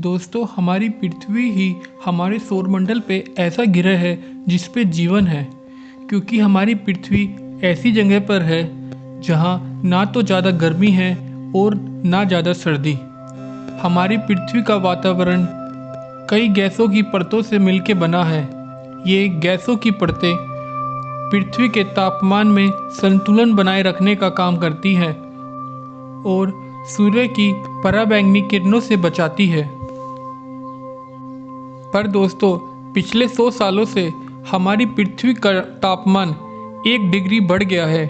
दोस्तों, हमारी पृथ्वी ही हमारे सौरमंडल पे ऐसा ग्रह है जिस पे जीवन है, क्योंकि हमारी पृथ्वी ऐसी जगह पर है जहाँ ना तो ज़्यादा गर्मी है और ना ज़्यादा सर्दी। हमारी पृथ्वी का वातावरण कई गैसों की परतों से मिलकर बना है। ये गैसों की परतें पृथ्वी के तापमान में संतुलन बनाए रखने का काम करती हैं और सूर्य की पराबैंगनी किरणों से बचाती है। पर दोस्तों, पिछले 100 सालों से हमारी पृथ्वी का तापमान 1 डिग्री बढ़ गया है।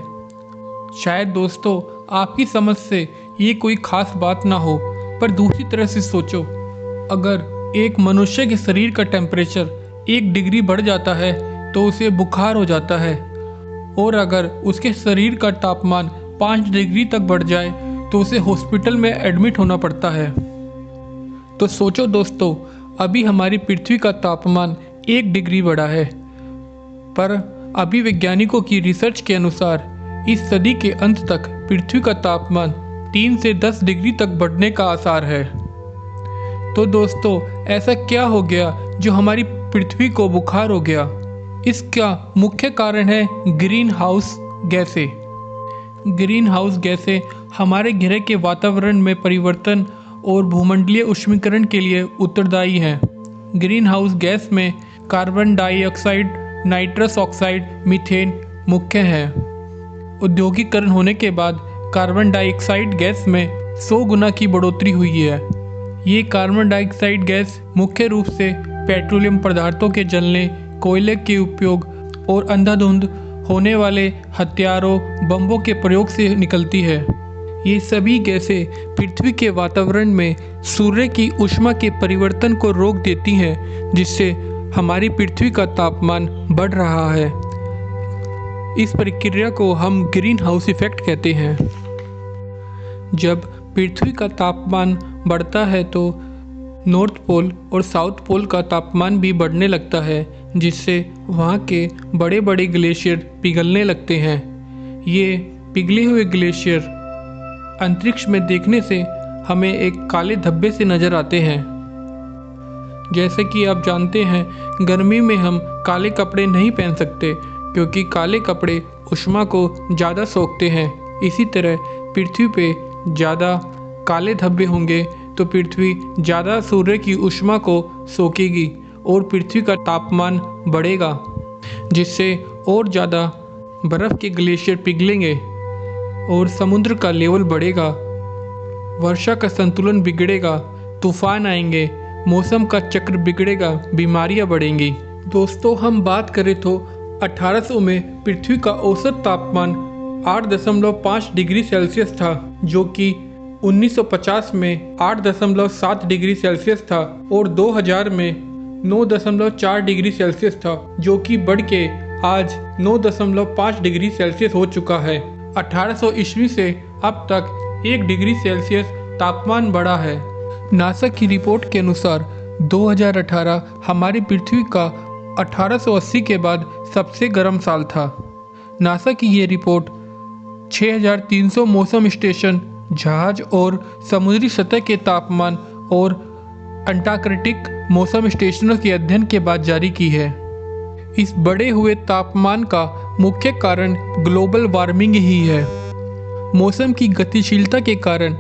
शायद दोस्तों आपकी समझ से ये कोई खास बात ना हो, पर दूसरी तरह से सोचो, अगर एक मनुष्य के शरीर का टेम्परेचर 1 डिग्री बढ़ जाता है तो उसे बुखार हो जाता है, और अगर उसके शरीर का तापमान 5 डिग्री तक बढ़ जाए तो उसे हॉस्पिटल में एडमिट होना पड़ता है। तो सोचो दोस्तों, अभी हमारी पृथ्वी का तापमान 1 डिग्री बढ़ा है, पर अभी वैज्ञानिकों की रिसर्च के अनुसार इस सदी के अंत तक पृथ्वी का तापमान 3 से 10 डिग्री तक बढ़ने का आसार है। तो दोस्तों, ऐसा क्या हो गया जो हमारी पृथ्वी को बुखार हो गया? इसका मुख्य कारण है ग्रीन हाउस गैसें। ग्रीन हाउस गैसें हमारे ग्रह के वातावरण में परिवर्तन और भूमंडलीय ऊष्मीकरण के लिए उत्तरदायी हैं। ग्रीन हाउस गैस में carbon dioxide, nitrous oxide, methane मुख्य हैं। औद्योगिकरण होने के बाद कार्बन डाइऑक्साइड गैस में 100 गुना की बढ़ोतरी हुई है। ये कार्बन डाइऑक्साइड गैस मुख्य रूप से पेट्रोलियम पदार्थों के जलने, कोयले के उपयोग और अंधाधुंध होने वाले हथियारों, बम्बों के प्रयोग से निकलती है। ये सभी गैसें पृथ्वी के वातावरण में सूर्य की ऊष्मा के परिवर्तन को रोक देती हैं, जिससे हमारी पृथ्वी का तापमान बढ़ रहा है। इस प्रक्रिया को हम ग्रीन हाउस इफेक्ट कहते हैं। जब पृथ्वी का तापमान बढ़ता है तो नॉर्थ पोल और साउथ पोल का तापमान भी बढ़ने लगता है, जिससे वहाँ के बड़े बड़े ग्लेशियर पिघलने लगते हैं। ये पिघले हुए ग्लेशियर अंतरिक्ष में देखने से हमें एक काले धब्बे से नज़र आते हैं। जैसे कि आप जानते हैं, गर्मी में हम काले कपड़े नहीं पहन सकते क्योंकि काले कपड़े ऊष्मा को ज़्यादा सोखते हैं। इसी तरह पृथ्वी पे ज़्यादा काले धब्बे होंगे तो पृथ्वी ज़्यादा सूर्य की ऊष्मा को सोखेगी और पृथ्वी का तापमान बढ़ेगा, जिससे और ज़्यादा बर्फ़ के ग्लेशियर पिघलेंगे और समुद्र का लेवल बढ़ेगा, वर्षा का संतुलन बिगड़ेगा, तूफान आएंगे, मौसम का चक्र बिगड़ेगा, बीमारियां बढ़ेंगी। दोस्तों, हम बात करें तो 1800 में पृथ्वी का औसत तापमान 8.5 डिग्री सेल्सियस था, जो कि 1950 में 8.7 डिग्री सेल्सियस था और 2000 में 9.4 डिग्री सेल्सियस था, जो कि बढ़ के आज 9.5 डिग्री सेल्सियस हो चुका है। 1800 ईस्वी से अब तक 1 डिग्री सेल्सियस तापमान बढ़ा है। नासा की रिपोर्ट के अनुसार 2018 हमारी पृथ्वी का 1880 के बाद सबसे गर्म साल था। नासा की ये रिपोर्ट 6300 मौसम स्टेशन, जहाज और समुद्री सतह के तापमान और अंटार्कटिक मौसम स्टेशनों के अध्ययन के बाद जारी की है। इस बढ़े हुए तापमान का मुख्य कारण ग्लोबल वार्मिंग ही है। मौसम की गतिशीलता के कारण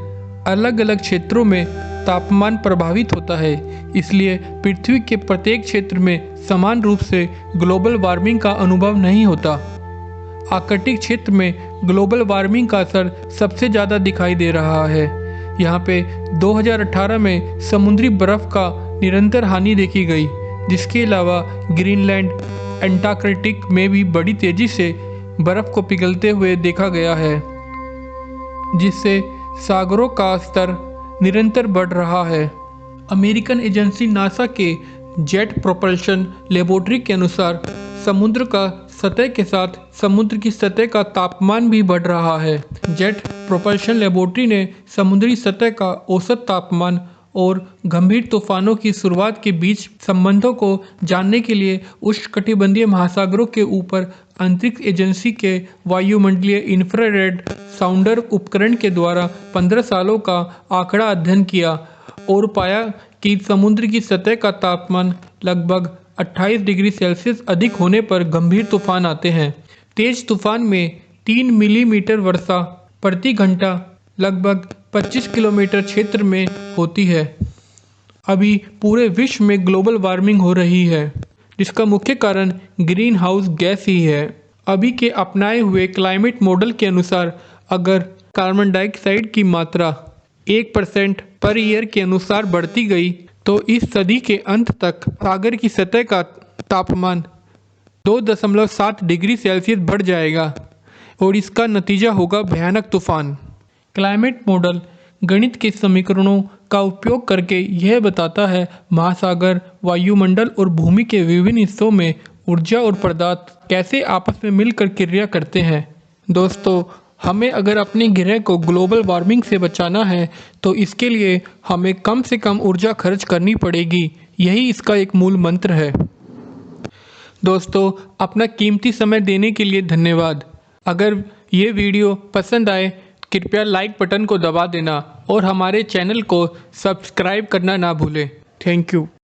अलग अलग क्षेत्रों में तापमान प्रभावित होता है, इसलिए पृथ्वी के प्रत्येक क्षेत्र में समान रूप से ग्लोबल वार्मिंग का अनुभव नहीं होता। आर्कटिक क्षेत्र में ग्लोबल वार्मिंग का असर सबसे ज़्यादा दिखाई दे रहा है। यहाँ पे 2018 में समुद्री बर्फ़ का निरंतर हानि देखी गई, जिसके अलावा ग्रीनलैंड, अंटार्कटिक में भी बड़ी तेज़ी से बर्फ़ को पिघलते हुए देखा गया है, जिससे सागरों का स्तर निरंतर बढ़ रहा है। अमेरिकन एजेंसी नासा के जेट प्रोपल्शन लेबोरेटरी के अनुसार समुद्र का सतह के साथ समुद्र की सतह का तापमान भी बढ़ रहा है। जेट प्रोपल्शन लेबोरेटरी ने समुद्री सतह का औसत तापमान और गंभीर तूफानों की शुरुआत के बीच संबंधों को जानने के लिए उष्णकटिबंधीय महासागरों के ऊपर अंतरिक्ष एजेंसी के वायुमंडलीय इंफ्रारेड साउंडर उपकरण के द्वारा 15 सालों का आंकड़ा अध्ययन किया और पाया कि समुद्र की सतह का तापमान लगभग 28 डिग्री सेल्सियस अधिक होने पर गंभीर तूफान आते हैं। तेज तूफान में 3 मिलीमीटर वर्षा प्रति घंटा लगभग 25 किलोमीटर क्षेत्र में होती है। अभी पूरे विश्व में ग्लोबल वार्मिंग हो रही है, जिसका मुख्य कारण ग्रीन हाउस गैस ही है। अभी के अपनाए हुए क्लाइमेट मॉडल के अनुसार अगर कार्बन डाइऑक्साइड की मात्रा 1% पर ईयर के अनुसार बढ़ती गई तो इस सदी के अंत तक सागर की सतह का तापमान 2.7 डिग्री सेल्सियस बढ़ जाएगा और इसका नतीजा होगा भयानक तूफान। क्लाइमेट मॉडल गणित के समीकरणों का उपयोग करके यह बताता है महासागर, वायुमंडल और भूमि के विभिन्न हिस्सों में ऊर्जा और पदार्थ कैसे आपस में मिलकर क्रिया करते हैं। दोस्तों, हमें अगर अपने ग्रह को ग्लोबल वार्मिंग से बचाना है तो इसके लिए हमें कम से कम ऊर्जा खर्च करनी पड़ेगी। यही इसका एक मूल मंत्र है। दोस्तों, अपना कीमती समय देने के लिए धन्यवाद। अगर ये वीडियो पसंद आए कृपया लाइक बटन को दबा देना और हमारे चैनल को सब्सक्राइब करना ना भूलें। Thank you.